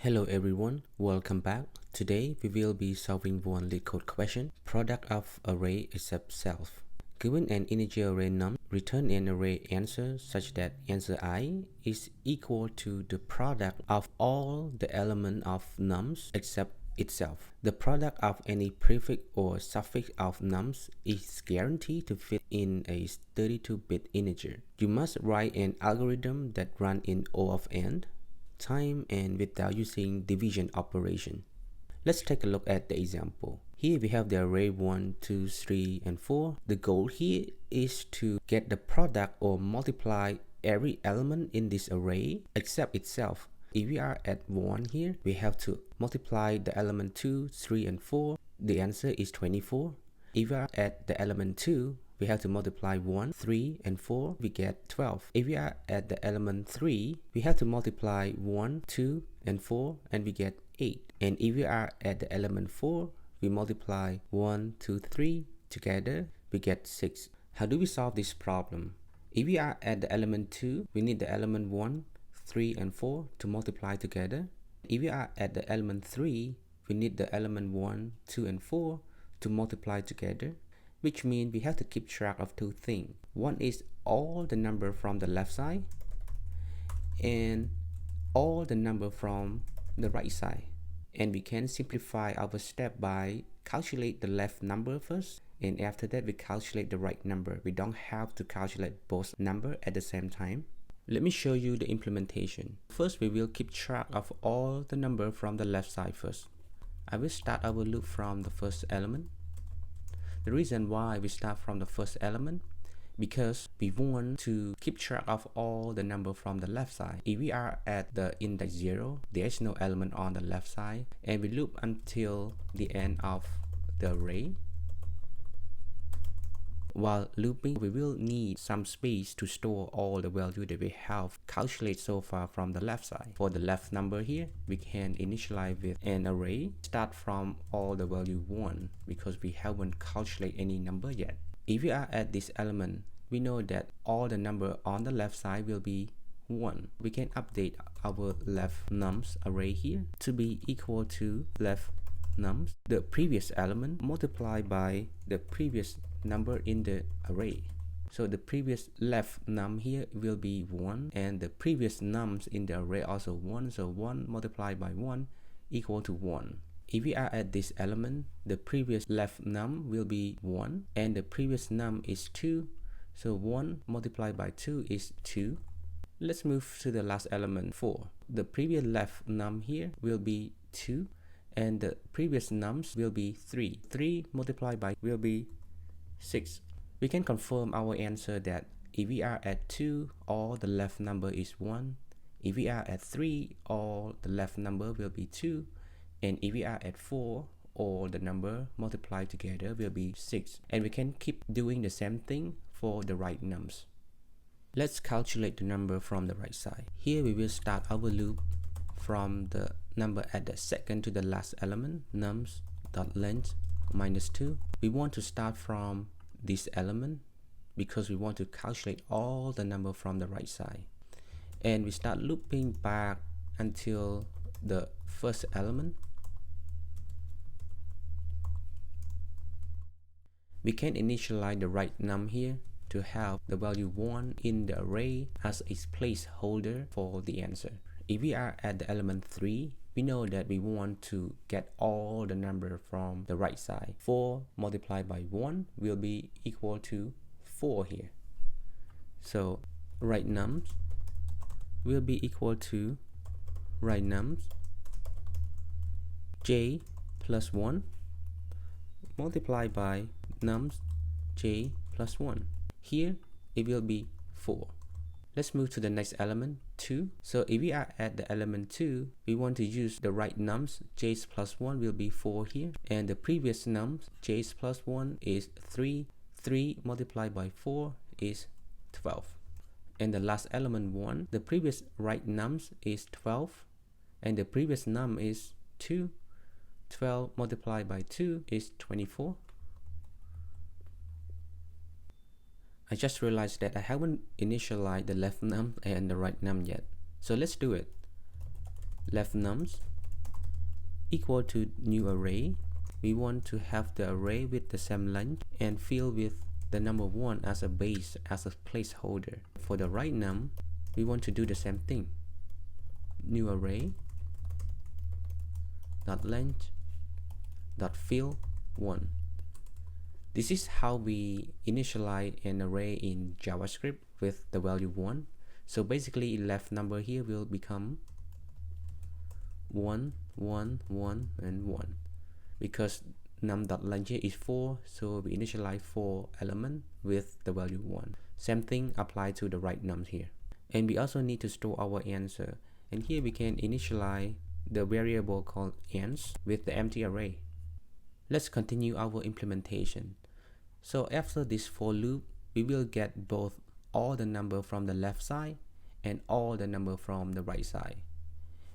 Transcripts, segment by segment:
Hello everyone, welcome back. Today we will be solving one Leetcode question, product of array except self. Given an integer array num, return an array answer such that answer I is equal to the product of all the elements of nums except itself. The product of any prefix or suffix of nums is guaranteed to fit in a 32-bit integer. You must write an algorithm that runs in O of n time and without using division operation. Let's take a look at the example. Here we have the array 1, 2, 3, and 4. The goal here is to get the product or multiply every element in this array except itself. If we are at 1 here, we have to multiply the element 2, 3, and 4. The answer is 24. If we are at the element 2, we have to multiply 1, 3, and 4, we get 12. If we are at the element 3, we have to multiply 1, 2, and 4, and we get 8. And if we are at the element 4, we multiply 1, 2, 3 together, we get 6. How do we solve this problem? If we are at the element 2, we need the element 1, 3, and 4 to multiply together. If we are at the element 3, we need the element 1, 2, and 4 to multiply together, which means we have to keep track of two things. One is all the number from the left side and all the number from the right side. And we can simplify our step by calculate the left number first, and after that we calculate the right number. We don't have to calculate both numbers at the same time. Let me show you the implementation. First, we will keep track of all the number from the left side first. I will start our loop from the first element. The reason why we start from the first element, because we want to keep track of all the number from the left side. If we are at the index 0, there is no element on the left side, and we loop until the end of the array. While looping, we will need some space to store all the value that we have calculated so far from the left side. For the left number here, we can initialize with an array, start from all the value 1, because we haven't calculated any number yet. If we are at this element, we know that all the number on the left side will be 1. We can update our left nums array here to be equal to left nums, the previous element multiplied by the previous number in the array. So the previous left num here will be 1, and the previous nums in the array also 1. So 1 multiplied by 1 equal to 1. If we are at this element, the previous left num will be 1, and the previous num is 2. So 1 multiplied by 2 is 2. Let's move to the last element, 4. The previous left num here will be 2, and the previous nums will be 3. 3 multiplied by will be 6. We can confirm our answer that if we are at 2, all the left number is 1. If we are at 3, all the left number will be 2. And if we are at 4, all the number multiplied together will be 6. And we can keep doing the same thing for the right nums. Let's calculate the number from the right side. Here we will start our loop from the number at the second to the last element, nums.length -2. We want to start from this element because we want to calculate all the number from the right side. And we start looping back until the first element. We can initialize the right num here to have the value 1 in the array as a placeholder for the answer. If we are at the element 3, we know that we want to get all the number from the right side. 4 multiplied by 1 will be equal to 4 here. So right nums will be equal to right nums j plus 1 multiplied by nums j plus 1. Here it will be 4. Let's move to the next element, 2. So if we are at the element 2, we want to use the right nums. J's plus 1 will be 4 here. And the previous nums, J's plus 1 is 3. 3 multiplied by 4 is 12. And the last element 1, the previous right nums is 12. And the previous num is 2. 12 multiplied by 2 is 24. I just realized that I haven't initialized the left num and the right num yet. So let's do it. left nums equal to new array. We want to have the array with the same length and fill with the number 1 as a base, as a placeholder. For the right num, we want to do the same thing. New array dot length dot fill 1. This is how we initialize an array in JavaScript with the value 1. So basically, left number here will become 1, 1, 1, and 1. Because num.length here is 4, so we initialize 4 elements with the value 1. Same thing apply to the right nums here. And we also need to store our answer. And here we can initialize the variable called ans with the empty array. Let's continue our implementation. So after this for loop, we will get both all the number from the left side and all the number from the right side.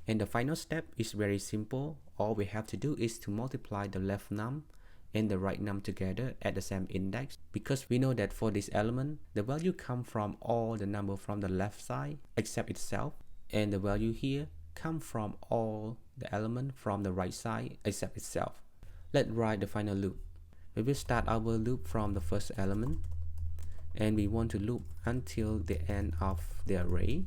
And the final step is very simple. All we have to do is to multiply the left num and the right num together at the same index, because we know that for this element, the value comes from all the number from the left side except itself, and the value here come from all the element from the right side except itself. Let's write the final loop. We will start our loop from the first element, and we want to loop until the end of the array.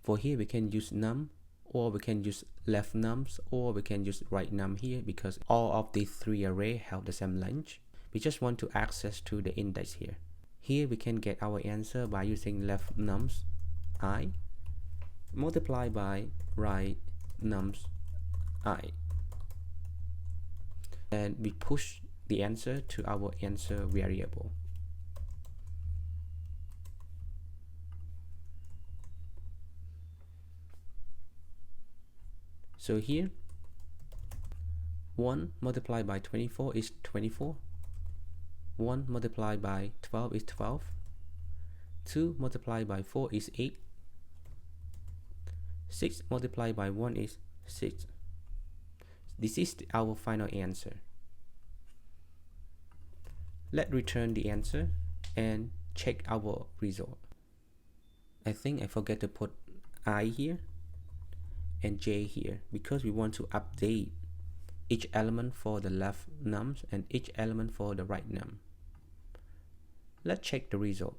For here we can use num, or we can use left nums, or we can use right num here, because all of these 3 arrays have the same length. We just want to access to the index here. Here we can get our answer by using left nums I multiplied by right nums I. And we push the answer to our answer variable. So here, 1 multiplied by 24 is 24. 1 multiplied by 12 is 12. 2 multiplied by 4 is 8. 6 multiplied by 1 is 6. This is our final answer. Let's return the answer and check our result. I think I forget to put I here and J here, because we want to update each element for the left nums and each element for the right num. Let's check the result.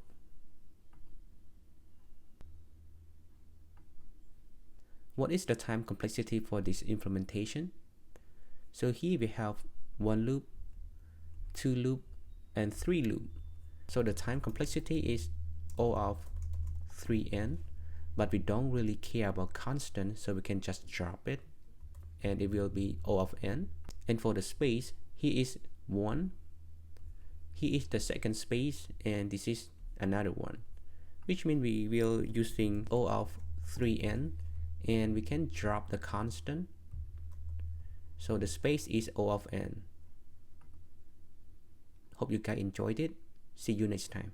What is the time complexity for this implementation? So here we have 1 loop, 2 loop, and 3 loop. So the time complexity is O of 3n, but we don't really care about constant, so we can just drop it and it will be O of n. And for the space, here is 1, here is the second space, and this is another one, which means we will using O of 3n, and we can drop the constant, so the space is O of n. Hope you guys enjoyed it. See you next time.